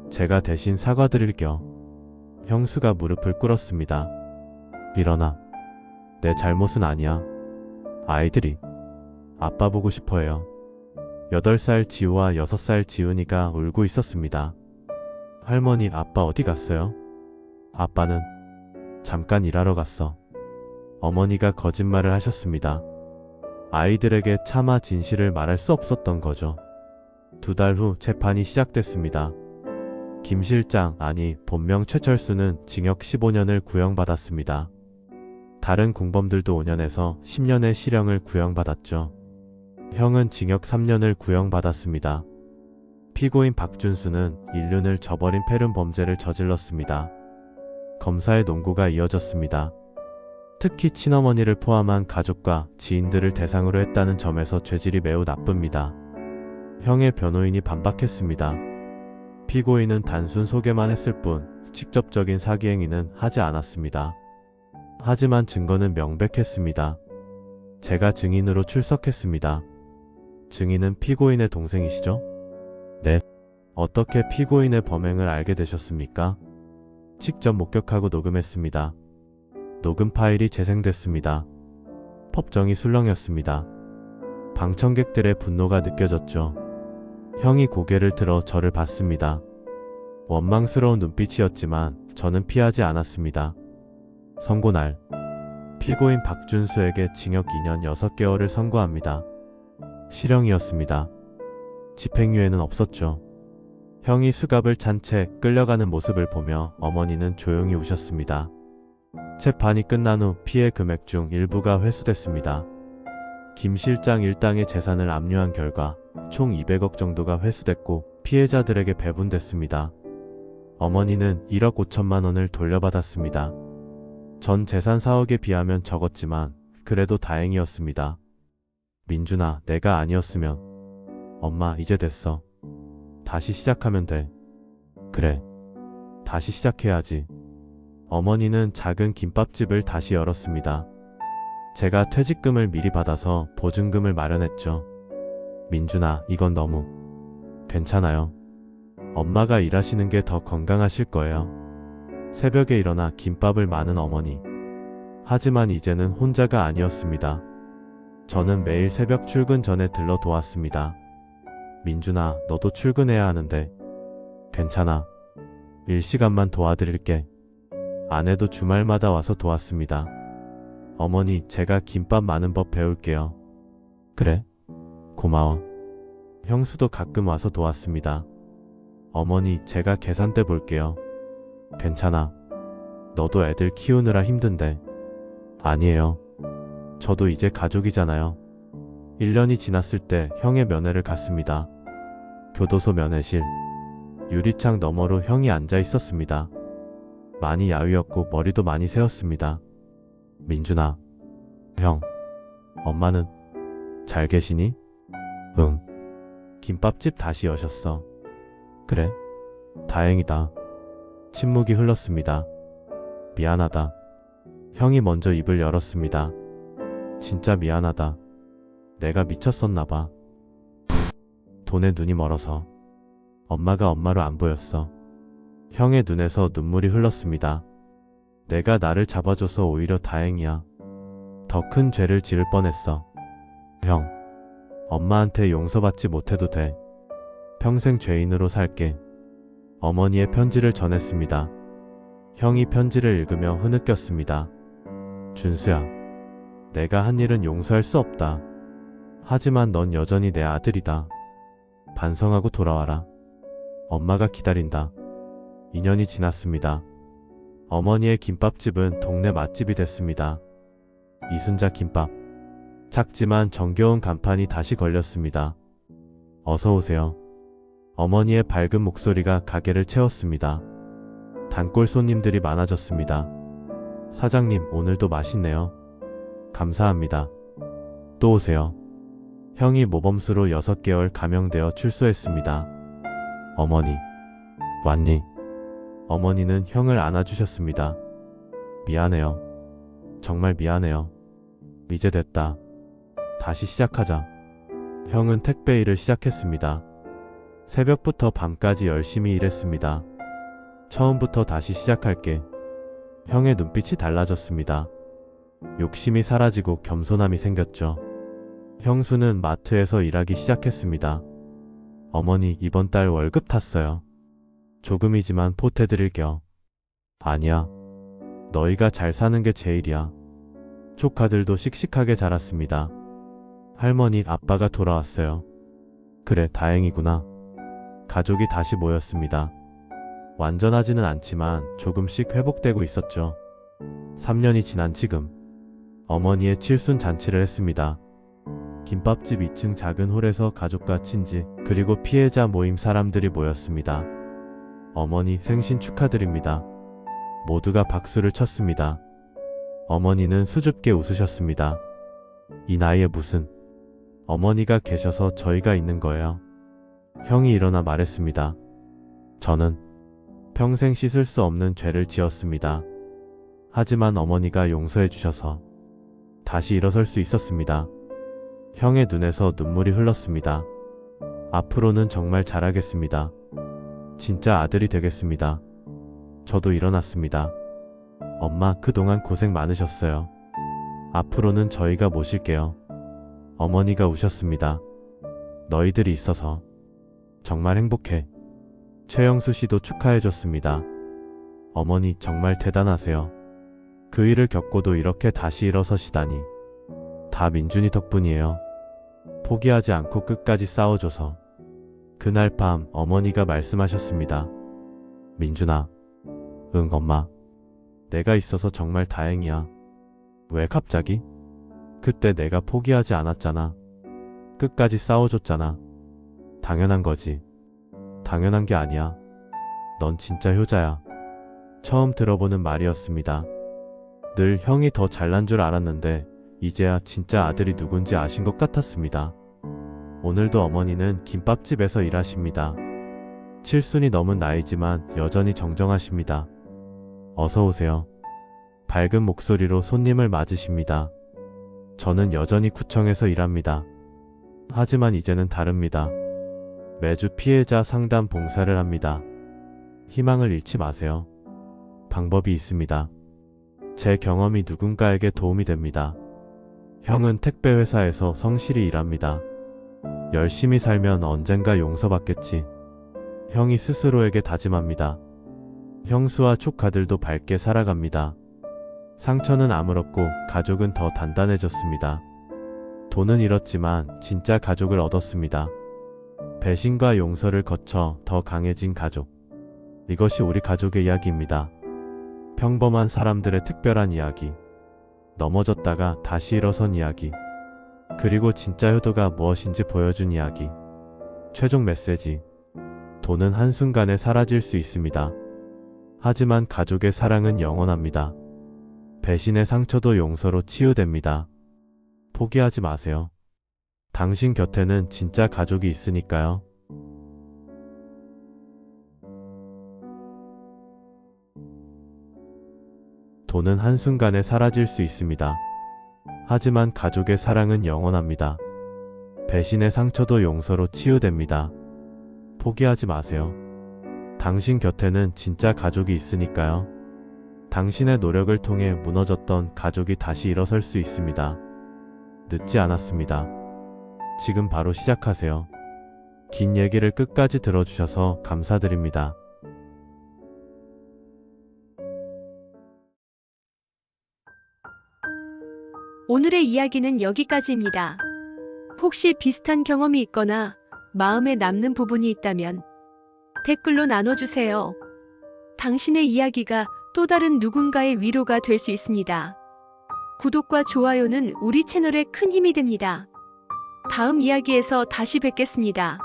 제가 대신 사과드릴게요. 형수가 무릎을 꿇었습니다. 일어나. 내 잘못은 아니야. 아이들이 아빠 보고 싶어해요. 8살 지우와 6살 지은이가 울고 있었습니다. 할머니, 아빠 어디 갔어요? 아빠는 잠깐 일하러 갔어. 어머니가 거짓말을 하셨습니다. 아이들에게 차마 진실을 말할 수 없었던 거죠. 2달 후 재판이 시작됐습니다. 김 실장, 아니 본명 최철수는 징역 15년을 구형받았습니다. 다른 공범들도 5년에서 10년의 실형을 구형받았죠. 형은 징역 3년을 구형받았습니다. 피고인 박준수는 인륜을 저버린 폐륜 범죄를 저질렀습니다. 검사의 논고가 이어졌습니다. 특히 친어머니를 포함한 가족과 지인들을 대상으로 했다는 점에서 죄질이 매우 나쁩니다. 형의 변호인이 반박했습니다. 피고인은 단순 소개만 했을 뿐 직접적인 사기 행위는 하지 않았습니다. 하지만 증거는 명백했습니다. 제가 증인으로 출석했습니다. 증인은 피고인의 동생이시죠? 네. 어떻게 피고인의 범행을 알게 되셨습니까? 직접 목격하고 녹음했습니다. 녹음 파일이 재생됐습니다. 법정이 술렁였습니다. 방청객들의 분노가 느껴졌죠. 형이 고개를 들어 저를 봤습니다. 원망스러운 눈빛이었지만 저는 피하지 않았습니다. 선고날, 피고인 박준수에게 징역 2년 6개월을 선고합니다. 실형이었습니다. 집행유예는 없었죠. 형이 수갑을 찬 채 끌려가는 모습을 보며 어머니는 조용히 우셨습니다. 재판이 끝난 후 피해 금액 중 일부가 회수됐습니다. 김 실장 일당의 재산을 압류한 결과 총 200억 정도가 회수됐고 피해자들에게 배분됐습니다. 어머니는 1억 5천만 원을 돌려받았습니다. 전 재산 4억에 비하면 적었지만 그래도 다행이었습니다. 민준아, 내가 아니었으면. 엄마, 이제 됐어. 다시 시작하면 돼. 그래. 다시 시작해야지. 어머니는 작은 김밥집을 다시 열었습니다. 제가 퇴직금을 미리 받아서 보증금을 마련했죠. 민준아, 이건 너무. 괜찮아요. 엄마가 일하시는 게 더 건강하실 거예요. 새벽에 일어나 김밥을 마는 어머니. 하지만 이제는 혼자가 아니었습니다. 저는 매일 새벽 출근 전에 들러 도왔습니다. 민준아, 너도 출근해야 하는데. 괜찮아. 일 시간만 도와드릴게. 아내도 주말마다 와서 도왔습니다. 어머니, 제가 김밥 마는 법 배울게요. 그래? 고마워. 형수도 가끔 와서 도왔습니다. 어머니, 제가 계산대 볼게요. 괜찮아. 너도 애들 키우느라 힘든데. 아니에요. 저도 이제 가족이잖아요. 1년이 지났을 때 형의 면회를 갔습니다. 교도소 면회실. 유리창 너머로 형이 앉아 있었습니다. 많이 야위었고 머리도 많이 세웠습니다. 민준아. 형. 엄마는 잘 계시니? 응. 김밥집 다시 여셨어. 그래? 다행이다. 침묵이 흘렀습니다. 미안하다. 형이 먼저 입을 열었습니다. 진짜 미안하다. 내가 미쳤었나봐. 돈에 눈이 멀어서. 엄마가 엄마로 안 보였어. 형의 눈에서 눈물이 흘렀습니다. 내가 나를 잡아줘서 오히려 다행이야. 더 큰 죄를 지을 뻔했어. 형. 엄마한테 용서받지 못해도 돼. 평생 죄인으로 살게. 어머니의 편지를 전했습니다. 형이 편지를 읽으며 흐느꼈습니다. 준수야. 내가 한 일은 용서할 수 없다. 하지만 넌 여전히 내 아들이다. 반성하고 돌아와라. 엄마가 기다린다. 2년이 지났습니다. 어머니의 김밥집은 동네 맛집이 됐습니다. 이순자 김밥. 작지만 정겨운 간판이 다시 걸렸습니다. 어서 오세요. 어머니의 밝은 목소리가 가게를 채웠습니다. 단골 손님들이 많아졌습니다. 사장님, 오늘도 맛있네요. 감사합니다. 또 오세요. 형이 모범수로 6개월 감형되어 출소했습니다. 어머니. 왔니? 어머니는 형을 안아주셨습니다. 미안해요. 정말 미안해요. 이제 됐다. 다시 시작하자. 형은 택배 일을 시작했습니다. 새벽부터 밤까지 열심히 일했습니다. 처음부터 다시 시작할게. 형의 눈빛이 달라졌습니다. 욕심이 사라지고 겸손함이 생겼죠. 형수는 마트에서 일하기 시작했습니다. 어머니, 이번 달 월급 탔어요. 조금이지만 보태드릴게요. 아니야. 너희가 잘 사는 게 제일이야. 조카들도 씩씩하게 자랐습니다. 할머니, 아빠가 돌아왔어요. 그래, 다행이구나. 가족이 다시 모였습니다. 완전하지는 않지만 조금씩 회복되고 있었죠. 3년이 지난 지금 어머니의 칠순 잔치를 했습니다. 김밥집 2층 작은 홀에서 가족과 친지 그리고 피해자 모임 사람들이 모였습니다. 어머니, 생신 축하드립니다. 모두가 박수를 쳤습니다. 어머니는 수줍게 웃으셨습니다. 이 나이에 무슨. 어머니가 계셔서 저희가 있는 거예요. 형이 일어나 말했습니다. 저는 평생 씻을 수 없는 죄를 지었습니다. 하지만 어머니가 용서해 주셔서 다시 일어설 수 있었습니다. 형의 눈에서 눈물이 흘렀습니다. 앞으로는 정말 잘하겠습니다. 진짜 아들이 되겠습니다. 저도 일어났습니다. 엄마, 그동안 고생 많으셨어요. 앞으로는 저희가 모실게요. 어머니가 우셨습니다. 너희들이 있어서 정말 행복해. 최영수 씨도 축하해줬습니다. 어머니 정말 대단하세요. 그 일을 겪고도 이렇게 다시 일어서시다니. 다 민준이 덕분이에요. 포기하지 않고 끝까지 싸워줘서. 그날 밤 어머니가 말씀하셨습니다. 민준아. 응, 엄마. 내가 있어서 정말 다행이야. 왜 갑자기? 그때 내가 포기하지 않았잖아. 끝까지 싸워줬잖아. 당연한 거지. 당연한 게 아니야. 넌 진짜 효자야. 처음 들어보는 말이었습니다. 늘 형이 더 잘난 줄 알았는데 이제야 진짜 아들이 누군지 아신 것 같았습니다. 오늘도 어머니는 김밥집에서 일하십니다. 칠순이 넘은 나이지만 여전히 정정하십니다. 어서 오세요. 밝은 목소리로 손님을 맞으십니다. 저는 여전히 구청에서 일합니다. 하지만 이제는 다릅니다. 매주 피해자 상담 봉사를 합니다. 희망을 잃지 마세요. 방법이 있습니다. 제 경험이 누군가에게 도움이 됩니다. 형은 택배회사에서 성실히 일합니다. 열심히 살면 언젠가 용서받겠지. 형이 스스로에게 다짐합니다. 형수와 조카들도 밝게 살아갑니다. 상처는 아물었고 가족은 더 단단해졌습니다. 돈은 잃었지만 진짜 가족을 얻었습니다. 배신과 용서를 거쳐 더 강해진 가족. 이것이 우리 가족의 이야기입니다. 평범한 사람들의 특별한 이야기. 넘어졌다가 다시 일어선 이야기. 그리고 진짜 효도가 무엇인지 보여준 이야기. 최종 메시지. 돈은 한순간에 사라질 수 있습니다. 하지만 가족의 사랑은 영원합니다. 배신의 상처도 용서로 치유됩니다. 포기하지 마세요. 당신 곁에는 진짜 가족이 있으니까요. 돈은 한순간에 사라질 수 있습니다. 하지만 가족의 사랑은 영원합니다. 배신의 상처도 용서로 치유됩니다. 포기하지 마세요. 당신 곁에는 진짜 가족이 있으니까요. 당신의 노력을 통해 무너졌던 가족이 다시 일어설 수 있습니다. 늦지 않았습니다. 지금 바로 시작하세요. 긴 얘기를 끝까지 들어주셔서 감사드립니다. 오늘의 이야기는 여기까지입니다. 혹시 비슷한 경험이 있거나 마음에 남는 부분이 있다면 댓글로 나눠주세요. 당신의 이야기가 또 다른 누군가의 위로가 될 수 있습니다. 구독과 좋아요는 우리 채널에 큰 힘이 됩니다. 다음 이야기에서 다시 뵙겠습니다.